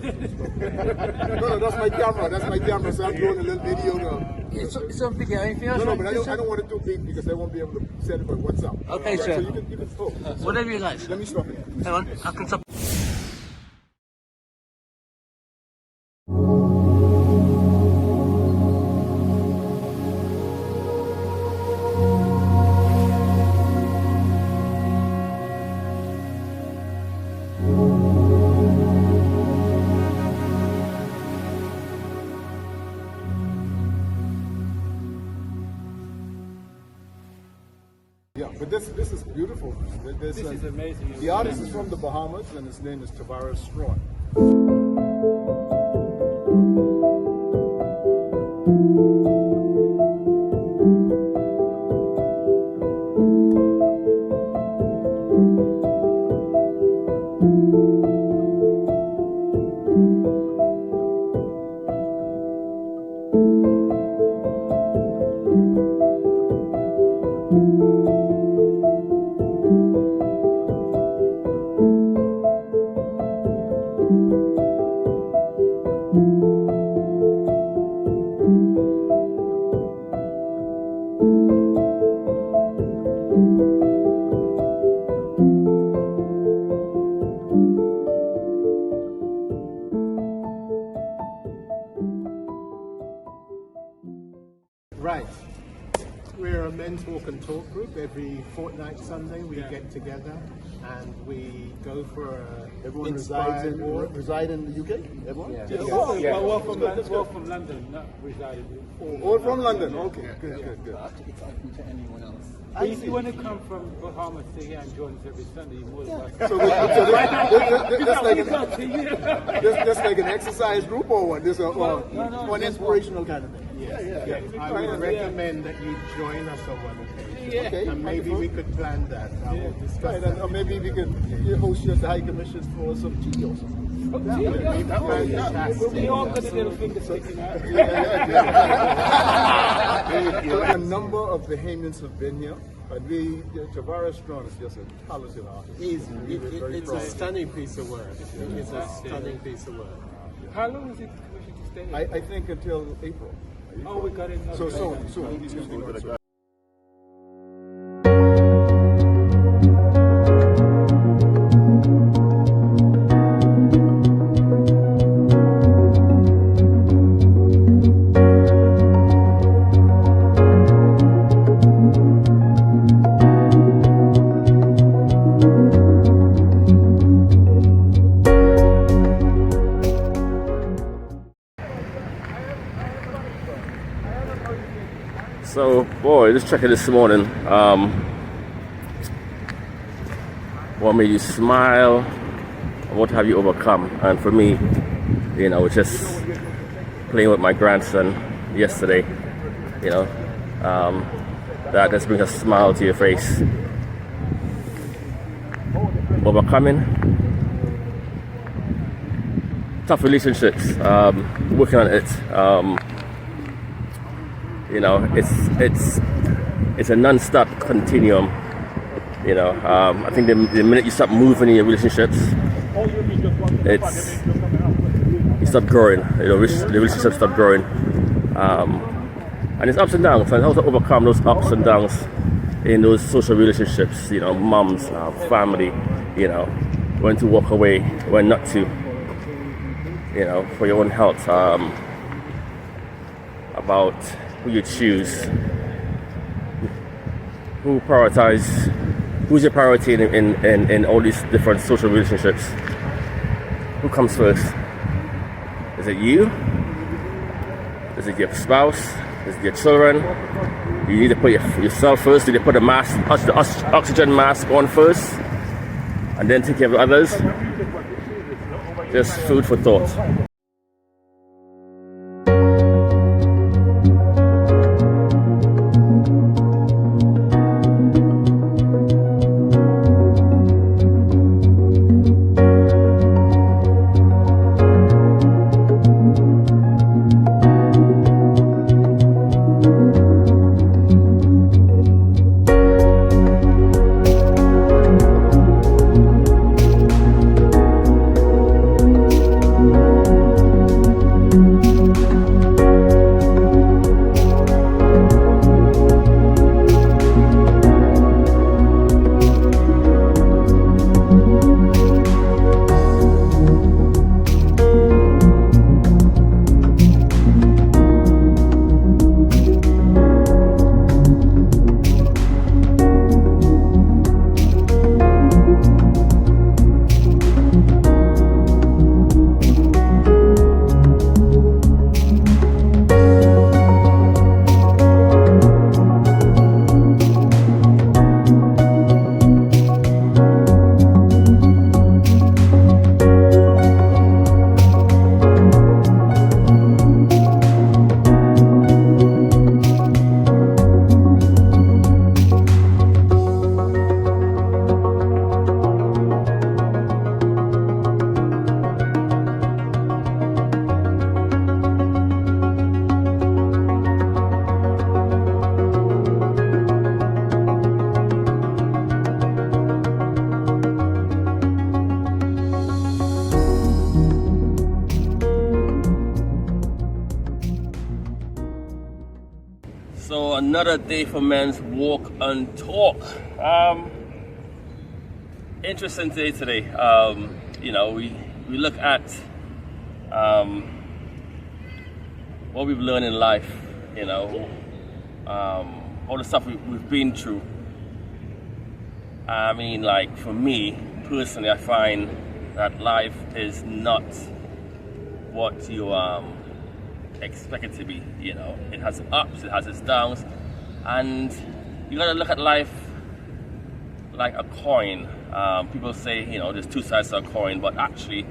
No, that's my camera. That's my camera. So I'm doing a little video now. It's on video. Anything else? No, but I don't want it too big because I won't be able to send it by WhatsApp. Okay, So sir. you can oh, Whatever you like. let me stop it. Hang on, I can stop. Yeah, but this is beautiful. This is amazing. The artist is from the Bahamas, and his name is Tavares Strawn. Right. We're a men's walk and talk group. Every fortnight Sunday we get together and we go for a Everyone inspired walk. reside in the UK? Everyone? Well, we're from London, not residing. All from London? Okay, good. It's open to anyone else. If you want to come from Bahamas to here and join us every Sunday, you're more than welcome. So that's like an exercise group or what? This one inspirational kind of thing. I would recommend that you join us on one occasion. Okay, And maybe we could plan that. We'll discuss Right, that. or maybe we could host you as the High Commission for some tea or something. We all got a little finger sticking out. A number of Bahamians have been here, but Tavares Strawn is just a talented artist. It's a stunning piece of work. It's a stunning piece of work. How long is it commission to stay? I think until April. Oh, we got it. So soon. He's going to go. So, boy, just checking this morning. What made you smile? What have you overcome? And for me, just playing with my grandson yesterday, that just brings a smile to your face. Overcoming tough relationships, working on it. It's a non-stop continuum. I think the minute you stop moving in your relationships, you stop growing. The relationships stop growing, and it's ups and downs. And how to overcome those ups and downs in those social relationships. Moms, family. When to walk away, when not to. For your own health. About who you choose, who's your priority in all these different social relationships. Who comes first? Is it you? Is it your spouse? Is it your children? You need to put yourself first. You need to put the oxygen mask on first, and then take care of the others. Just food for thought. Another day for men's walk and talk. Interesting day today. You know, we look at what we've learned in life, you know, all the stuff we've been through. I mean, like, for me personally, I find that life is not what you expect it to be. You know, it has ups, it has its downs, and you gotta look at life like a coin. People say, you know, there's two sides to a coin, but actually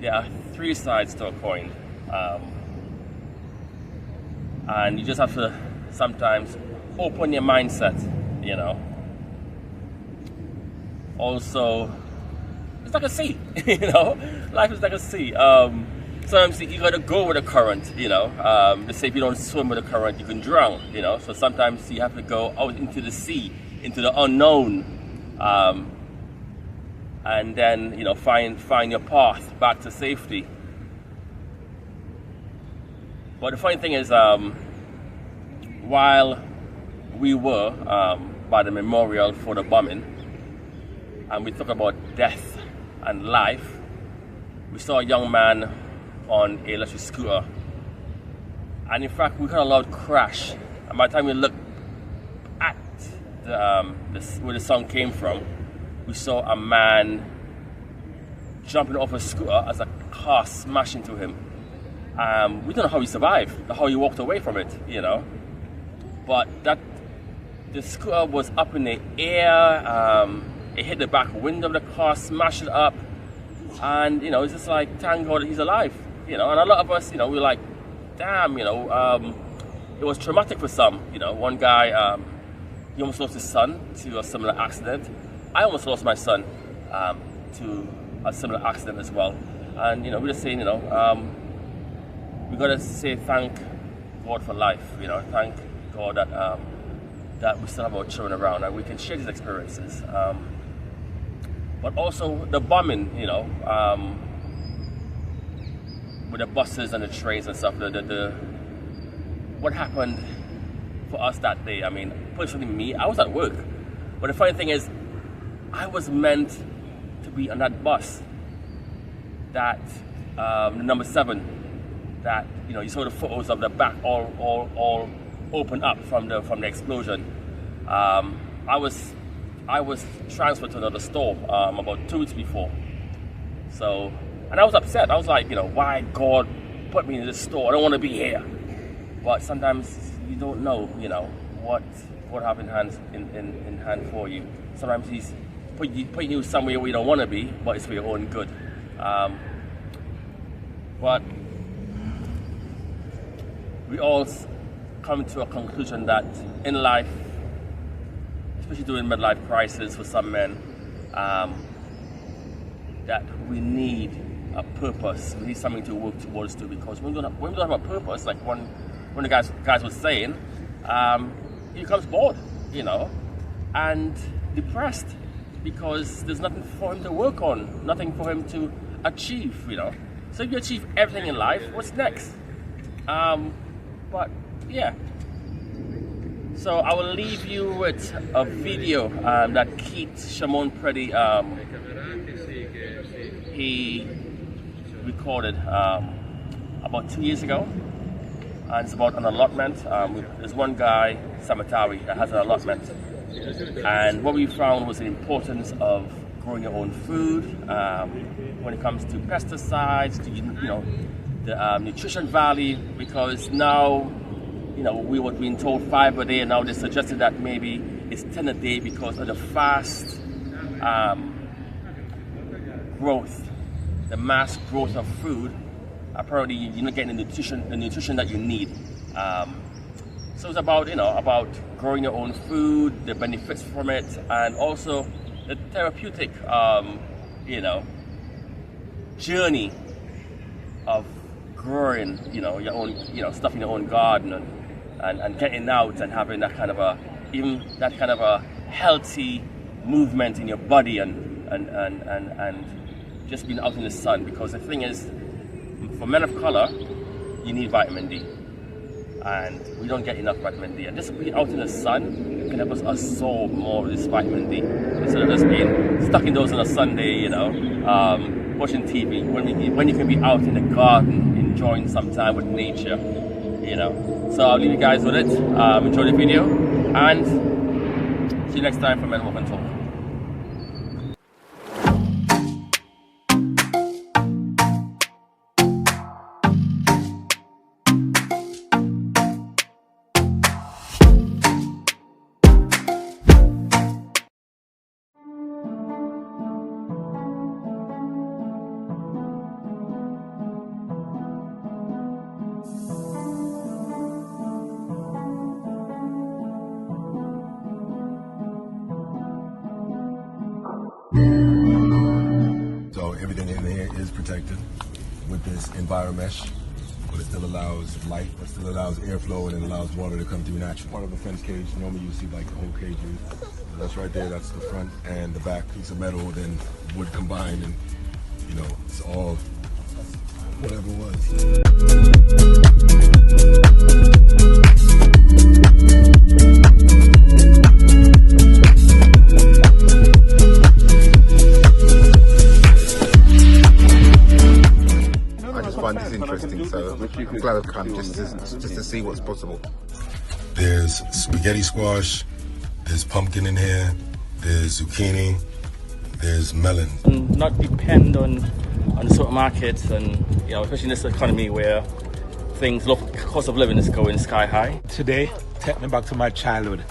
there are three sides to a coin. And you just have to sometimes open your mindset, you know. Also, it's like a sea, you know. Life is like a sea. Sometimes you gotta go with the current, you know. They say if you don't swim with the current, you can drown, you know. So sometimes you have to go out into the sea, into the unknown, and then, you know, find your path back to safety. But the funny thing is, while we were by the memorial for the bombing, and we talk about death and life, we saw a young man on a electric scooter, and in fact we heard a loud crash. And by the time we looked at where the sound came from, we saw a man jumping off a scooter as a car smashed into him. We don't know how he survived, how he walked away from it, you know. But the scooter was up in the air. It hit the back window of the car, smashed it up, and, you know, it's just like, thank God he's alive, you know. And a lot of us, you know, we're like, damn, you know, it was traumatic for some, you know. One guy, he almost lost his son to a similar accident. I almost lost my son to a similar accident as well. And, you know, we're just saying, you know, we gotta say thank God for life, you know. Thank God that we still have our children around and we can share these experiences. But also the bombing, you know, with the buses and the trains and stuff. What happened for us that day? I mean, personally, me, I was at work, but the funny thing is, I was meant to be on that bus, that number 7. That, you know, you saw the photos of the back all open up from the explosion. I was transferred to another store about 2 weeks before. So, and I was upset. I was like, you know, why God put me in this store? I don't want to be here. But sometimes you don't know, you know, what God have in hand for you. Sometimes He's putting you somewhere where you don't want to be, but it's for your own good. But we all come to a conclusion that in life, especially during midlife crisis for some men, that we need a purpose. We need something to work towards too, because when we don't have a purpose, like one of the guys was saying, he becomes bored, you know, and depressed, because there's nothing for him to work on, nothing for him to achieve, you know. So if you achieve everything in life, what's next? But yeah, so I will leave you with a video that Keith Shimon Preddy he recorded about 2 years ago, and it's about an allotment. There's one guy, Samatawi, that has an allotment, and what we found was the importance of growing your own food when it comes to pesticides, to, you know, the nutrition value, because now, you know, we were being told 5 a day, and now they suggested that maybe it's 10 a day because of the fast growth, the mass growth of food. Apparently, you're not getting the nutrition that you need. So it's about, you know, about growing your own food, the benefits from it, and also the therapeutic, you know, journey of growing, you know, your own, you know, stuff in your own garden, and getting out and having that kind of a healthy movement in your body, and just being out in the sun. Because the thing is, for men of color, you need vitamin D. and we don't get enough vitamin D. And just being out in the sun can help us absorb more of this vitamin D instead of just being stuck indoors on a Sunday, you know, watching TV. When you can be out in the garden, enjoying some time with nature, you know. So I'll leave you guys with it. Enjoy the video, and see you next time for MWnT. So everything in here is protected with this EnviroMesh, but it still allows light, it still allows airflow, and it allows water to come through naturally. Part of a fence cage, normally you see like the whole cage. So that's right there, that's the front and the back piece of metal, then wood combined, and you know, it's all whatever it was. I just find this interesting, so I'm glad I've come just to see what's possible. There's spaghetti squash, there's pumpkin in here, there's zucchini, there's melon. And not depend on the supermarkets, and you know, especially in this economy where cost of living is going sky high. Today, take me back to my childhood,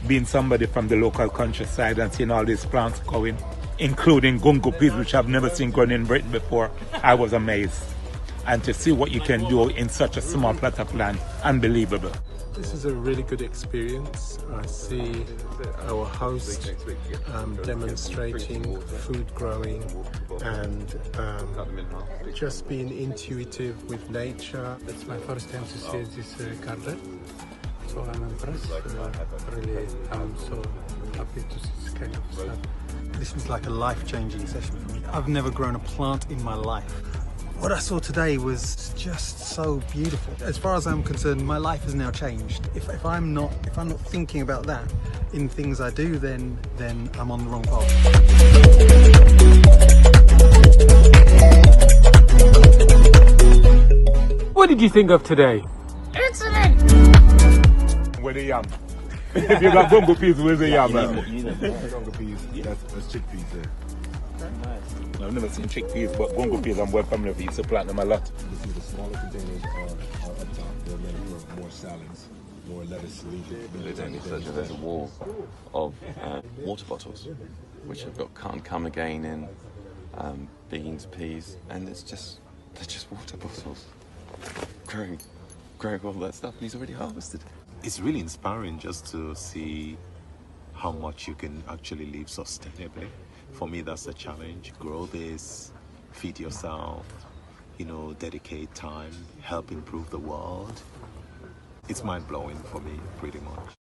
being somebody from the local countryside and seeing all these plants going, including gungo peas, which I've never seen grown in Britain before. I was amazed. And to see what you can do in such a small plot of land, unbelievable. This is a really good experience. I see our host demonstrating food growing and just being intuitive with nature. It's my first time to see this garden, so I'm impressed. Really, I'm so happy to see this kind of stuff. This was like a life-changing session for me. I've never grown a plant in my life. What I saw today was just so beautiful. As far as I'm concerned, my life has now changed. If I'm not thinking about that in things I do, then I'm on the wrong path. What did you think of today? Where the yam? If you got gungo peas, where's the yam? Gungo peas, that's chickpeas there. I've never seen chickpeas, but gungo peas I'm well familiar with. I used to plant them a lot. You see the smaller containers are up top. They're meant for more salads, more lettuce, There's a wall of water bottles, which have got can't come again in beans, peas, and they're just water bottles growing all that stuff, and he's already harvested. It's really inspiring just to see how much you can actually live sustainably. For me, that's a challenge. Grow this, feed yourself, you know, dedicate time, help improve the world. It's mind-blowing for me, pretty much.